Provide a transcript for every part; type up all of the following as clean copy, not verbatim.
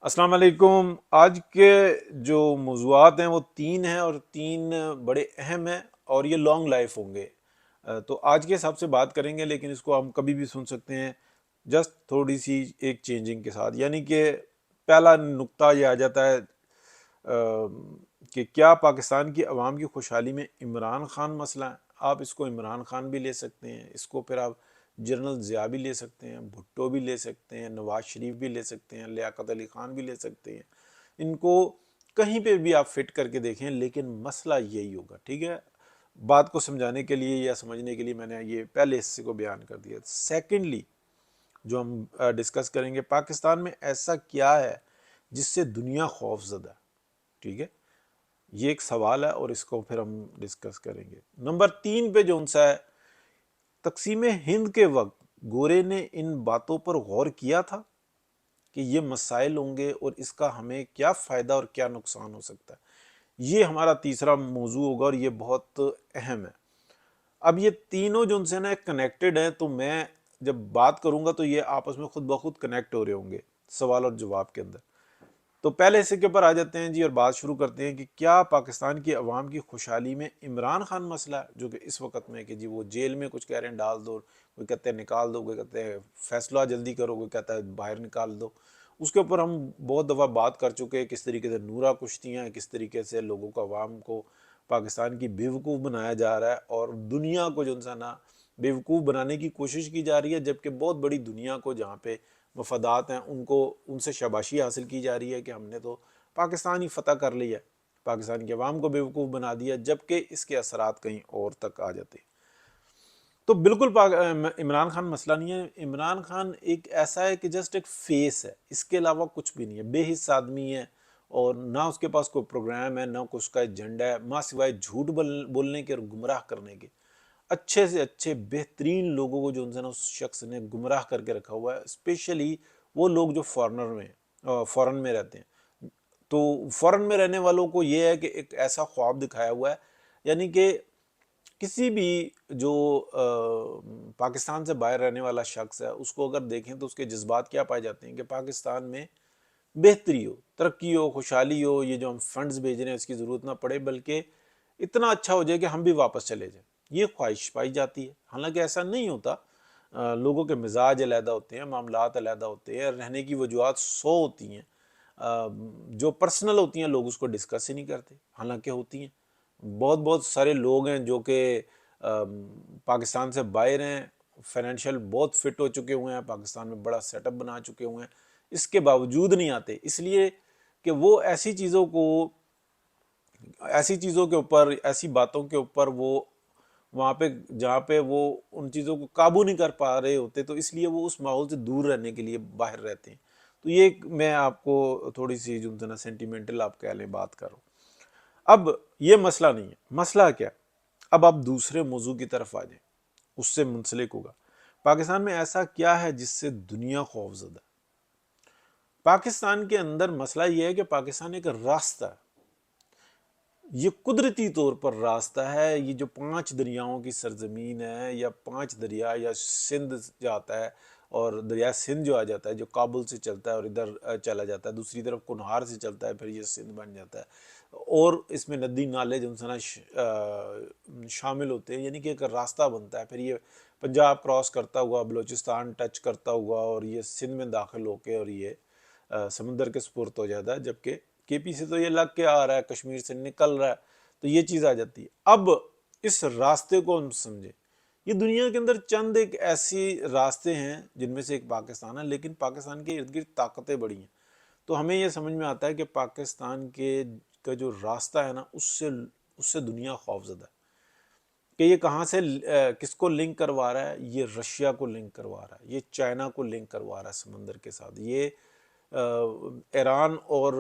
السلام علیکم۔ آج کے جو موضوعات ہیں وہ تین ہیں اور تین بڑے اہم ہیں اور یہ لانگ لائف ہوں گے۔ تو آج کے حساب سے بات کریں گے، لیکن اس کو ہم کبھی بھی سن سکتے ہیں جسٹ تھوڑی سی ایک چینجنگ کے ساتھ۔ یعنی کہ پہلا نقطہ یہ آ جاتا ہے کہ کیا پاکستان کی عوام کی خوشحالی میں عمران خان مسئلہ ہے؟ آپ اس کو عمران خان بھی لے سکتے ہیں، اس کو پھر آپ جنرل ضیاء بھی لے سکتے ہیں، بھٹو بھی لے سکتے ہیں، نواز شریف بھی لے سکتے ہیں، لیاقت علی خان بھی لے سکتے ہیں۔ ان کو کہیں پہ بھی آپ فٹ کر کے دیکھیں، لیکن مسئلہ یہی ہوگا، ٹھیک ہے؟ بات کو سمجھانے کے لیے یا سمجھنے کے لیے میں نے یہ پہلے حصے کو بیان کر دیا۔ سیکنڈلی جو ہم ڈسکس کریں گے، پاکستان میں ایسا کیا ہے جس سے دنیا خوف زدہ ہے، ٹھیک ہے؟ یہ ایک سوال ہے اور اس کو پھر ہم ڈسکس کریں گے۔ نمبر 3 پہ جو سا ہے، تقسیم ہند کے وقت گورے نے ان باتوں پر غور کیا تھا کہ یہ مسائل ہوں گے اور اس کا ہمیں کیا فائدہ اور کیا نقصان ہو سکتا ہے۔ یہ ہمارا تیسرا موضوع ہوگا اور یہ بہت اہم ہے۔ اب یہ تینوں جو سے نا کنیکٹڈ ہیں، تو میں جب بات کروں گا تو یہ آپس میں خود بخود کنیکٹ ہو رہے ہوں گے سوال اور جواب کے اندر۔ تو پہلے حصے کے اوپر آ جاتے ہیں جی اور بات شروع کرتے ہیں کہ کیا پاکستان کی عوام کی خوشحالی میں عمران خان مسئلہ ہے، جو کہ اس وقت میں کہ جی وہ جیل میں کچھ کہہ رہے ہیں ڈال دو، کوئی کہتے ہیں نکال دو، کوئی کہتے ہیں فیصلہ جلدی کرو، کوئی کہتا ہے باہر نکال دو۔ اس کے اوپر ہم بہت دفعہ بات کر چکے ہیں، کس طریقے سے نورا کشتیاں ہیں، کس طریقے سے لوگوں کو عوام کو پاکستان کی بیوقوف بنایا جا رہا ہے اور دنیا کو جو نا بیوقوف بنانے کی کوشش کی جا رہی ہے، جبکہ بہت بڑی دنیا کو جہاں پہ مفادات ہیں ان سے شاباشی حاصل کی جا رہی ہے کہ ہم نے تو پاکستان ہی فتح کر لیا ہے، پاکستان کے عوام کو بیوقوف بنا دیا، جبکہ اس کے اثرات کہیں اور تک آ جاتے ہیں۔ تو بالکل عمران خان مسئلہ نہیں ہے۔ عمران خان ایک ایسا ہے کہ جسٹ ایک فیس ہے، اس کے علاوہ کچھ بھی نہیں ہے، بے حص آدمی ہے اور نہ اس کے پاس کوئی پروگرام ہے، نہ اس کا ایجنڈا ہے، ماں سوائے جھوٹ بولنے کے اور گمراہ کرنے کے۔ اچھے سے اچھے بہترین لوگوں کو جو اس شخص نے گمراہ کر کے رکھا ہوا ہے، اسپیشلی وہ لوگ جو فورن میں رہتے ہیں۔ تو فورن میں رہنے والوں کو یہ ہے کہ ایک ایسا خواب دکھایا ہوا ہے، یعنی کہ کسی بھی جو پاکستان سے باہر رہنے والا شخص ہے، اس کو اگر دیکھیں تو اس کے جذبات کیا پائے جاتے ہیں کہ پاکستان میں بہتری ہو، ترقی ہو، خوشحالی ہو، یہ جو ہم فنڈز بھیج رہے ہیں اس کی ضرورت نہ پڑے، بلکہ اتنا اچھا ہو جائے کہ ہم بھی واپس چلے جائیں۔ یہ خواہش پائی جاتی ہے، حالانکہ ایسا نہیں ہوتا۔ لوگوں کے مزاج علیحدہ ہوتے ہیں، معاملات علیحدہ ہوتے ہیں، رہنے کی وجوہات 100 ہوتی ہیں، جو پرسنل ہوتی ہیں لوگ اس کو ڈسکس ہی نہیں کرتے، حالانکہ ہوتی ہیں۔ بہت بہت سارے لوگ ہیں جو کہ پاکستان سے باہر ہیں، فائنینشیل بہت فٹ ہو چکے ہوئے ہیں، پاکستان میں بڑا سیٹ اپ بنا چکے ہوئے ہیں، اس کے باوجود نہیں آتے، اس لیے کہ وہ ایسی چیزوں کے اوپر، ایسی باتوں کے اوپر وہ وہاں پہ جہاں پہ وہ ان چیزوں کو قابو نہیں کر پا رہے ہوتے، تو اس لیے وہ اس ماحول سے دور رہنے کے لیے باہر رہتے ہیں۔ تو یہ میں آپ کو تھوڑی سی جو نا سینٹیمنٹل آپ کہہ لیں بات کر رہا ہوں۔ اب یہ مسئلہ نہیں ہے، مسئلہ کیا؟ اب آپ دوسرے موضوع کی طرف آ جائیں، اس سے منسلک ہوگا۔ پاکستان میں ایسا کیا ہے جس سے دنیا خوف زدہ ہے؟ پاکستان کے اندر مسئلہ یہ ہے کہ پاکستان ایک راستہ ہے، یہ قدرتی طور پر راستہ ہے، یہ جو 5 دریاؤں کی سرزمین ہے، یا 5 دریا، یا سندھ جاتا ہے اور دریا سندھ جو آ جاتا ہے، جو کابل سے چلتا ہے اور ادھر چلا جاتا ہے، دوسری طرف کنہار سے چلتا ہے، پھر یہ سندھ بن جاتا ہے، اور اس میں ندی نالے جو شامل ہوتے ہیں، یعنی کہ ایک راستہ بنتا ہے، پھر یہ پنجاب کراس کرتا ہوا، بلوچستان ٹچ کرتا ہوا، اور یہ سندھ میں داخل ہو کے اور یہ سمندر کے سپرد ہو جاتا ہے، جبکہ کے پی سے تو یہ لگ کے آ رہا ہے، کشمیر سے نکل رہا ہے، تو یہ چیز آ جاتی ہے۔ اب اس راستے کو ہم سمجھیں، یہ دنیا کے اندر چند ایک ایسی راستے ہیں جن میں سے ایک پاکستان ہے، لیکن پاکستان کے ارد گرد طاقتیں بڑی ہیں، تو ہمیں یہ سمجھ میں آتا ہے کہ پاکستان کا جو راستہ ہے نا، اس سے دنیا خوف زدہ ہے کہ یہ کہاں سے کس کو لنک کروا رہا ہے؟ یہ رشیا کو لنک کروا رہا ہے، یہ چائنا کو لنک کروا رہا ہے سمندر کے ساتھ، یہ ایران اور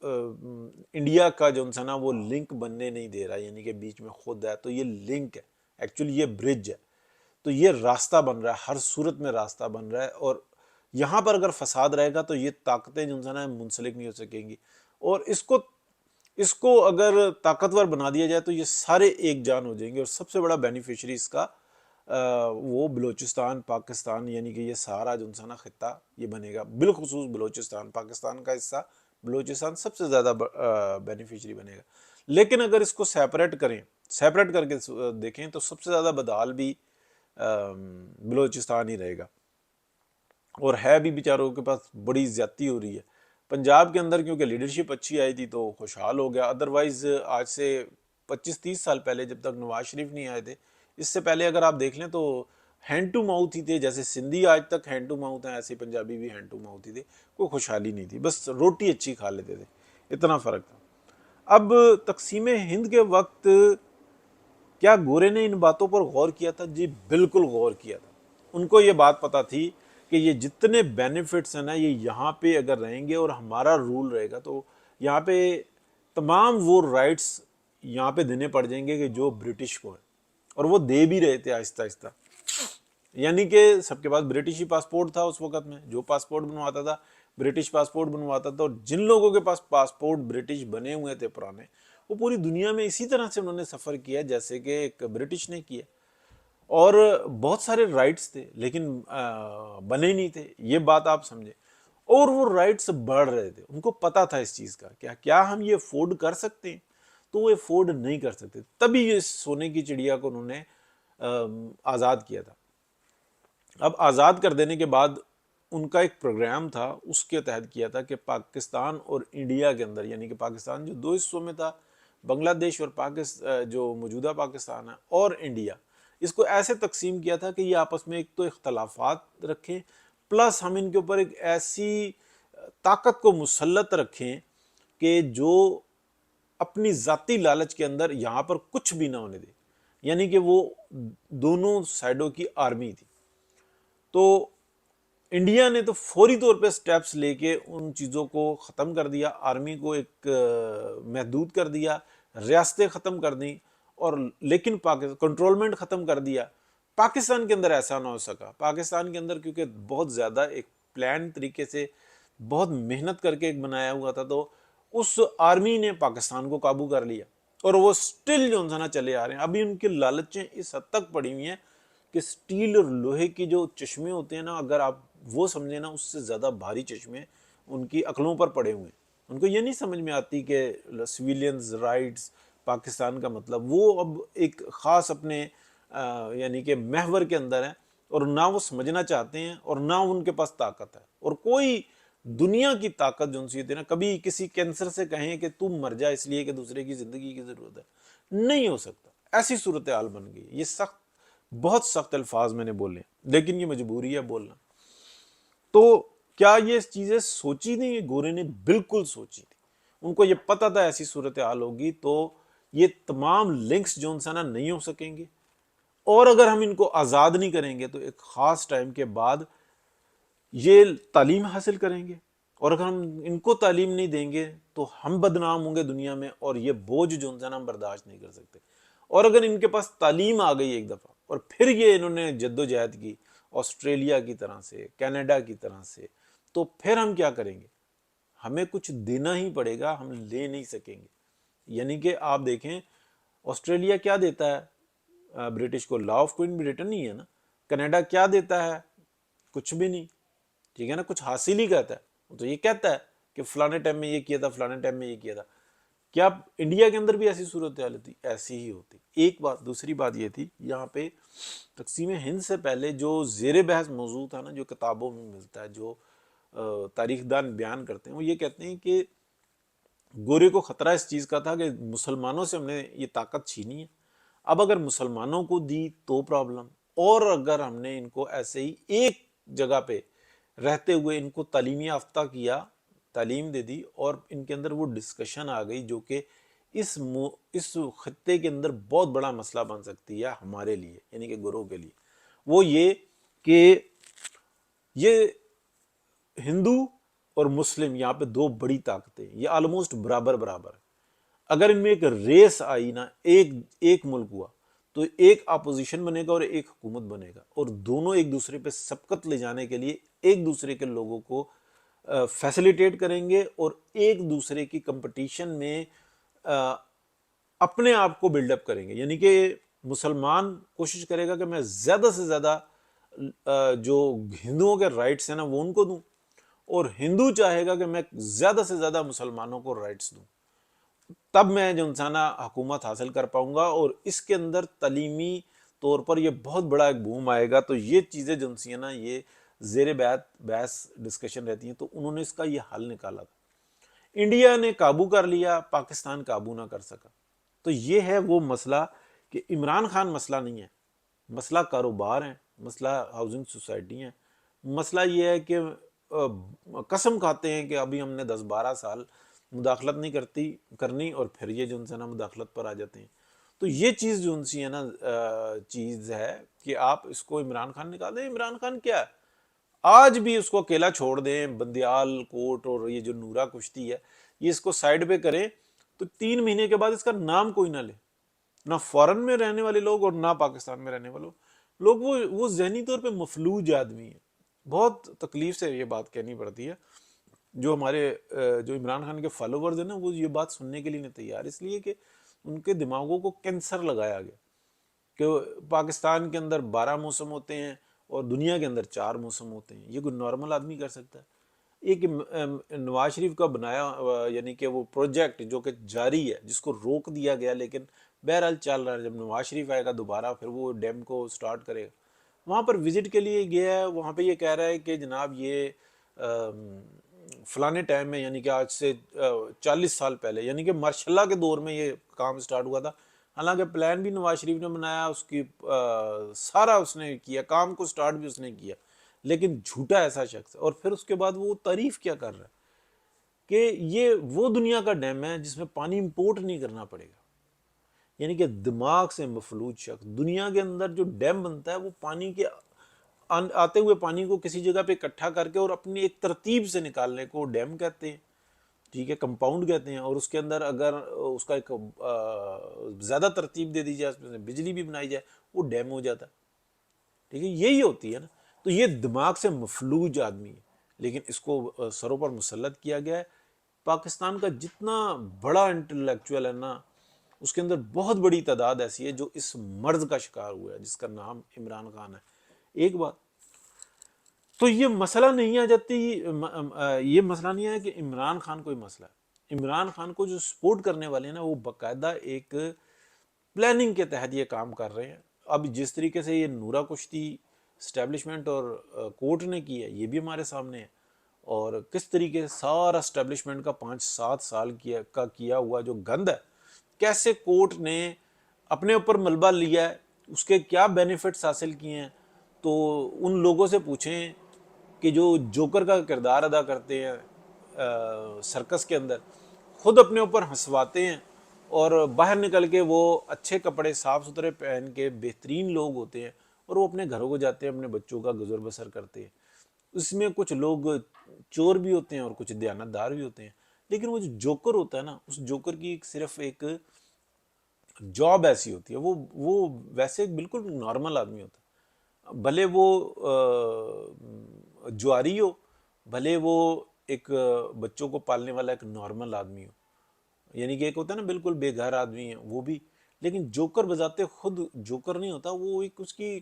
انڈیا کا جو نا وہ لنک بننے نہیں دے رہا، یعنی کہ بیچ میں خود ہے، تو یہ لنک ہے، ایکچولی یہ برج ہے، تو یہ راستہ بن رہا ہے، ہر صورت میں راستہ بن رہا ہے، اور یہاں پر اگر فساد رہے گا تو یہ طاقتیں جو نا منسلک نہیں ہو سکیں گی، اور اس کو اگر طاقتور بنا دیا جائے تو یہ سارے ایک جان ہو جائیں گے، اور سب سے بڑا بینیفیشری اس کا وہ بلوچستان پاکستان یعنی کہ یہ سارا جو نا خطہ یہ بنے گا، بالخصوص بلوچستان پاکستان کا حصہ، بلوچستان سب سے زیادہ بینیفیشری بنے گا۔ لیکن اگر اس کو سیپریٹ کر کے دیکھیں تو سب سے زیادہ بدحال بھی بلوچستان ہی رہے گا، اور ہے بھی بیچاروں کے پاس بڑی زیادتی ہو رہی ہے۔ پنجاب کے اندر کیونکہ لیڈرشپ اچھی آئی تھی تو خوشحال ہو گیا، ادروائز آج سے 25-30 سال پہلے جب تک نواز شریف نہیں آئے تھے، اس سے پہلے اگر آپ دیکھ لیں تو ہینڈ ٹو ماؤتھ ہی تھے، جیسے سندھی آج تک ہینڈ ٹو ماؤتھ ہیں ایسے پنجابی بھی ہینڈ ٹو ماؤتھ ہی تھے، کوئی خوشحالی نہیں تھی، بس روٹی اچھی کھا لیتے تھے، اتنا فرق تھا۔ اب تقسیم ہند کے وقت کیا گورے نے ان باتوں پر غور کیا تھا؟ جی بالکل غور کیا تھا۔ ان کو یہ بات پتا تھی کہ یہ جتنے بینیفٹس ہیں نا یہ یہاں پہ اگر رہیں گے اور ہمارا رول رہے گا تو یہاں پہ تمام وہ رائٹس یہاں پہ دینے پڑ جائیں گے کہ جو برٹش کو ہیں، اور وہ دے بھی رہے تھے آہستہ آہستہ۔ یعنی کہ سب کے پاس برٹش ہی پاسپورٹ تھا اس وقت میں، جو پاسپورٹ بنواتا تھا برٹش پاسپورٹ بنواتا تھا، اور جن لوگوں کے پاس پاسپورٹ برٹش بنے ہوئے تھے پرانے، وہ پوری دنیا میں اسی طرح سے انہوں نے سفر کیا جیسے کہ ایک برٹش نے کیا، اور بہت سارے رائٹس تھے لیکن بنے نہیں تھے، یہ بات آپ سمجھیں، اور وہ رائٹس بڑھ رہے تھے، ان کو پتا تھا اس چیز کا کیا ہم یہ افورڈ کر سکتے ہیں، تو وہ افورڈ نہیں کر سکتے، تبھی یہ سونے کی چڑیا کو انہوں نے آزاد کیا تھا۔ اب آزاد کر دینے کے بعد ان کا ایک پروگرام تھا، اس کے تحت کیا تھا کہ پاکستان اور انڈیا کے اندر، یعنی کہ پاکستان جو دو حصوں میں تھا، بنگلہ دیش اور جو موجودہ پاکستان ہے اور انڈیا، اس کو ایسے تقسیم کیا تھا کہ یہ آپس میں ایک تو اختلافات رکھیں، پلس ہم ان کے اوپر ایک ایسی طاقت کو مسلط رکھیں کہ جو اپنی ذاتی لالچ کے اندر یہاں پر کچھ بھی نہ ہونے دے، یعنی کہ وہ دونوں سائڈوں کی آرمی تھی۔ تو انڈیا نے تو فوری طور پہ سٹیپس لے کے ان چیزوں کو ختم کر دیا، آرمی کو ایک محدود کر دیا، ریاستیں ختم کر دیں، اور لیکن کنٹرولمنٹ ختم کر دیا۔ پاکستان کے اندر ایسا نہ ہو سکا، پاکستان کے اندر کیونکہ بہت زیادہ ایک پلان طریقے سے بہت محنت کر کے ایک بنایا ہوا تھا، تو اس آرمی نے پاکستان کو قابو کر لیا، اور وہ سٹل جو انسانا چلے آ رہے ہیں۔ ابھی ان کی لالچیں اس حد تک پڑی ہوئی ہیں کہ سٹیل اور لوہے کی جو چشمے ہوتے ہیں نا، اگر آپ وہ سمجھیں نا، اس سے زیادہ بھاری چشمے ان کی عقلوں پر پڑے ہوئے ہیں۔ ان کو یہ نہیں سمجھ میں آتی کہ سویلینز رائٹس پاکستان کا مطلب، وہ اب ایک خاص اپنے یعنی کہ محور کے اندر ہیں، اور نہ وہ سمجھنا چاہتے ہیں اور نہ ان کے پاس طاقت ہے، اور کوئی دنیا کی طاقت جو ان سے نا، کبھی کسی کینسر سے کہیں کہ تم مر جا اس لیے کہ دوسرے کی زندگی کی ضرورت ہے، نہیں ہو سکتا۔ ایسی صورتحال بن گئی، یہ سخت، بہت سخت الفاظ میں نے بولے، لیکن یہ مجبوری ہے بولنا۔ تو کیا یہ چیزیں سوچی نہیں؟ گورے نے بالکل سوچی تھی، ان کو یہ پتا تھا ایسی صورتحال ہوگی تو یہ تمام لنکس جو انسانا نہیں ہو سکیں گے، اور اگر ہم ان کو آزاد نہیں کریں گے تو ایک خاص ٹائم کے بعد یہ تعلیم حاصل کریں گے، اور اگر ہم ان کو تعلیم نہیں دیں گے تو ہم بدنام ہوں گے دنیا میں، اور یہ بوجھ جو انسان ہم برداشت نہیں کر سکتے۔ اور اگر ان کے پاس تعلیم آ گئی ایک دفعہ، اور پھر یہ انہوں نے جد و جہد کی آسٹریلیا کی طرح سے، کینیڈا کی طرح سے، تو پھر ہم کیا کریں گے؟ ہمیں کچھ دینا ہی پڑے گا، ہم لے نہیں سکیں گے۔ یعنی کہ آپ دیکھیں آسٹریلیا کیا دیتا ہے برٹش کو؟ لا آف کوئن بریٹن ہی ہے نا۔ کینیڈا کیا دیتا ہے؟ کچھ بھی نہیں، ٹھیک ہے نا، کچھ حاصل ہی کرتا ہے، تو یہ کہتا ہے کہ فلانے ٹائم میں یہ کیا تھا، فلانے ٹائم میں یہ کیا تھا۔ کیا انڈیا کے اندر بھی ایسی صورتحال ہوتی؟ ایسی ہی ہوتی۔ ایک بات، دوسری بات یہ تھی یہاں پہ تقسیم ہند سے پہلے جو زیر بحث موضوع تھا نا، جو کتابوں میں ملتا ہے، جو تاریخ دان بیان کرتے ہیں، وہ یہ کہتے ہیں کہ گورے کو خطرہ اس چیز کا تھا کہ مسلمانوں سے ہم نے یہ طاقت چھینی ہے، اب اگر مسلمانوں کو دی تو پرابلم، اور اگر ہم نے ان کو ایسے ہی ایک جگہ پہ رہتے ہوئے ان کو تعلیمی یافتہ کیا، تعلیم دے دی، اور ان کے اندر وہ ڈسکشن آ گئی جو کہ اس خطے کے اندر بہت بڑا مسئلہ بن سکتی ہے ہمارے لیے، یعنی کہ گوروں کے لیے، وہ یہ کہ یہ ہندو اور مسلم یہاں پہ دو بڑی طاقتیں، یہ آلموسٹ برابر برابر ہیں۔ اگر ان میں ایک ریس آئی نا، ایک ملک ہوا، تو ایک اپوزیشن بنے گا اور ایک حکومت بنے گا، اور دونوں ایک دوسرے پہ سبقت لے جانے کے لیے ایک دوسرے کے لوگوں کو فیسیلیٹیٹ کریں گے، اور ایک دوسرے کی کمپٹیشن میں اپنے آپ کو بلڈ اپ کریں گے۔ یعنی کہ مسلمان کوشش کرے گا کہ میں زیادہ سے زیادہ جو ہندوؤں کے رائٹس ہیں نا وہ ان کو دوں، اور ہندو چاہے گا کہ میں زیادہ سے زیادہ مسلمانوں کو رائٹس دوں، تب میں جو انسانہ حکومت حاصل کر پاؤں گا، اور اس کے اندر تعلیمی طور پر یہ بہت بڑا ایک بوم آئے گا۔ تو یہ چیزیں جو سی ہیں نا یہ زیر بحث ڈسکشن رہتی ہیں، تو انہوں نے اس کا یہ حل نکالا تھا۔ انڈیا نے قابو کر لیا، پاکستان قابو نہ کر سکا۔ تو یہ ہے وہ مسئلہ کہ عمران خان مسئلہ نہیں ہے، مسئلہ کاروبار ہے، مسئلہ ہاؤسنگ سوسائٹی ہے، مسئلہ یہ ہے کہ قسم کھاتے ہیں کہ ابھی ہم نے 10-12 سال مداخلت نہیں کرنی، اور پھر یہ جو ان سے نا مداخلت پر آ جاتے ہیں۔ تو یہ چیز جو ان سی ہے نا چیز ہے کہ آپ اس کو عمران خان نکال دیں۔ عمران خان کیا ہے، آج بھی اس کو اکیلا چھوڑ دیں، بندیال کوٹ اور یہ جو نورا کشتی ہے یہ اس کو سائیڈ پہ کریں، تو 3 مہینے کے بعد اس کا نام کوئی نہ لے، نہ فورن میں رہنے والے لوگ اور نہ پاکستان میں رہنے والے لوگ۔ وہ ذہنی طور پہ مفلوج آدمی ہے۔ بہت تکلیف سے یہ بات کہنی پڑتی ہے، جو ہمارے جو عمران خان کے فالوورز ہیں نا وہ یہ بات سننے کے لیے نہیں تیار، اس لیے کہ ان کے دماغوں کو کینسر لگایا گیا کہ پاکستان کے اندر 12 موسم ہوتے ہیں اور دنیا کے اندر 4 موسم ہوتے ہیں۔ یہ کوئی نارمل آدمی کر سکتا ہے؟ ایک نواز شریف کا بنایا یعنی کہ وہ پروجیکٹ جو کہ جاری ہے، جس کو روک دیا گیا لیکن بہرحال چل رہا ہے، جب نواز شریف آئے گا دوبارہ پھر وہ ڈیم کو سٹارٹ کرے گا۔ وہاں پر وزٹ کے لیے گیا ہے، وہاں پہ یہ کہہ رہا ہے کہ جناب یہ فلانے ٹائم میں، یعنی کہ آج سے 40 سال پہلے، یعنی کہ ماشاء اللہ کے دور میں یہ کام سٹارٹ ہوا تھا۔ حالانکہ پلان بھی نواز شریف نے بنایا، اس کی سارا اس نے کیا، کام کو سٹارٹ بھی اس نے کیا، لیکن جھوٹا ایسا شخص۔ اور پھر اس کے بعد وہ تعریف کیا کر رہا ہے کہ یہ وہ دنیا کا ڈیم ہے جس میں پانی امپورٹ نہیں کرنا پڑے گا۔ یعنی کہ دماغ سے مفلوج شخص۔ دنیا کے اندر جو ڈیم بنتا ہے وہ پانی کے آتے ہوئے پانی کو کسی جگہ پہ اکٹھا کر کے اور اپنی ایک ترتیب سے نکالنے کو ڈیم کہتے ہیں، ٹھیک ہے، کمپاؤنڈ کہتے ہیں۔ اور اس کے اندر اگر اس کا ایک زیادہ ترتیب دے دی جائے، اس میں سے بجلی بھی بنائی جائے، وہ ڈیم ہو جاتا ہے، ٹھیک ہے۔ یہی ہوتی ہے نا۔ تو یہ دماغ سے مفلوج آدمی ہے، لیکن اس کو سروں پر مسلط کیا گیا ہے۔ پاکستان کا جتنا بڑا انٹلیکچوئل ہے نا، اس کے اندر بہت بڑی تعداد ایسی ہے جو اس مرض کا شکار ہوا ہے جس کا نام عمران خان ہے۔ ایک بات تو یہ مسئلہ نہیں آ جاتی، یہ مسئلہ نہیں ہے کہ عمران خان کوئی مسئلہ ہے۔ عمران خان کو جو سپورٹ کرنے والے ہیں نا وہ باقاعدہ ایک پلاننگ کے تحت یہ کام کر رہے ہیں۔ اب جس طریقے سے یہ نورا کشتی اسٹیبلشمنٹ اور کورٹ نے کی ہے یہ بھی ہمارے سامنے ہے، اور کس طریقے سے سارا اسٹیبلشمنٹ کا 5-7 سال کا کیا ہوا جو گند ہے، کیسے کورٹ نے اپنے اوپر ملبہ لیا ہے، اس کے کیا بینیفٹس حاصل کیے ہیں۔ تو ان لوگوں سے پوچھیں کہ جو جوکر کا کردار ادا کرتے ہیں سرکس کے اندر، خود اپنے اوپر ہنسواتے ہیں، اور باہر نکل کے وہ اچھے کپڑے صاف ستھرے پہن کے بہترین لوگ ہوتے ہیں، اور وہ اپنے گھروں کو جاتے ہیں، اپنے بچوں کا گزر بسر کرتے ہیں۔ اس میں کچھ لوگ چور بھی ہوتے ہیں اور کچھ دیانتدار بھی ہوتے ہیں، لیکن وہ جو جوکر ہوتا ہے نا، اس جوکر کی صرف ایک جاب ایسی ہوتی ہے، وہ ویسے بالکل نارمل آدمی ہوتا ہے، بھلے وہ جواری ہو، بھلے وہ ایک بچوں کو پالنے والا ایک نارمل آدمی ہو، یعنی کہ ایک ہوتا ہے نا بالکل بے گھر آدمی ہے وہ بھی، لیکن جوکر بذات خود جوکر نہیں ہوتا، وہ ایک اس کی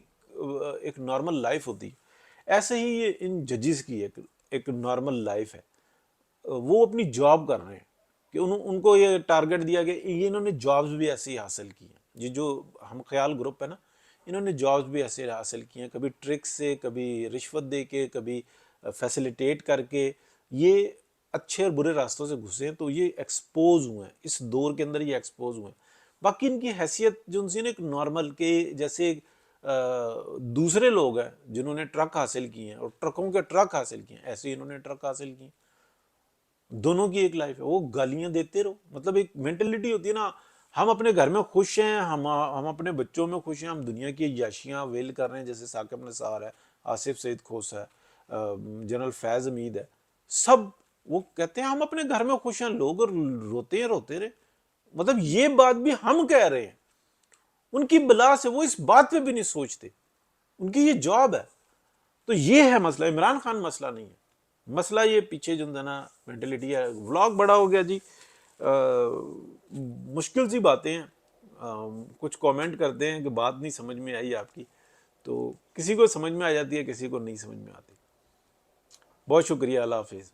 ایک نارمل لائف ہوتی ہے۔ ایسے ہی یہ ان ججز کی ایک نارمل لائف ہے، وہ اپنی جاب کر رہے ہیں کہ ان کو یہ ٹارگٹ دیا گیا، یہ انہوں نے جابز بھی ایسے ہی حاصل کی ہیں، یہ جو ہم خیال گروپ ہے نا، انہوں نے جابز بھی ایسے حاصل کی ہیں، کبھی ٹرک سے، کبھی رشوت دے کے، کبھی فیسیلیٹیٹ کر کے، یہ اچھے اور برے راستوں سے گھسے ہیں، تو یہ ایکسپوز ہوئے ہیں اس دور کے اندر، یہ ایکسپوز ہوئے ہیں۔ باقی ان کی حیثیت جو ان سے ایک نارمل کے جیسے دوسرے لوگ ہیں جنہوں نے ٹرک حاصل کیے ہیں اور ٹرکوں کے ٹرک حاصل کیے ہیں، ایسے ہی انہوں نے ٹرک حاصل کیے ہیں۔ دونوں کی ایک لائف ہے، وہ گالیاں دیتے رہو، مطلب ایک مینٹلٹی ہوتی ہے نا، ہم اپنے گھر میں خوش ہیں، ہم اپنے بچوں میں خوش ہیں، ہم دنیا کی یاشیاں ویل کر رہے ہیں، جیسے ثاقب نثار ہے، آصف سعید کھوس ہے، جنرل فیض حمید ہے، سب وہ کہتے ہیں ہم اپنے گھر میں خوش ہیں، لوگ روتے ہیں، روتے رہے۔ مطلب یہ بات بھی ہم کہہ رہے ہیں، ان کی بلا سے وہ اس بات پہ بھی نہیں سوچتے، ان کی یہ جاب ہے۔ تو یہ ہے مسئلہ، عمران خان مسئلہ نہیں ہے، مسئلہ یہ پیچھے جو نا مینٹلٹی ہے۔ ولاگ بڑا ہو گیا جی، مشکل سی باتیں ہیں، کچھ کامنٹ کرتے ہیں کہ بات نہیں سمجھ میں آئی آپ کی، تو کسی کو سمجھ میں آ جاتی ہے، کسی کو نہیں سمجھ میں آتی۔ بہت شکریہ، اللہ حافظ۔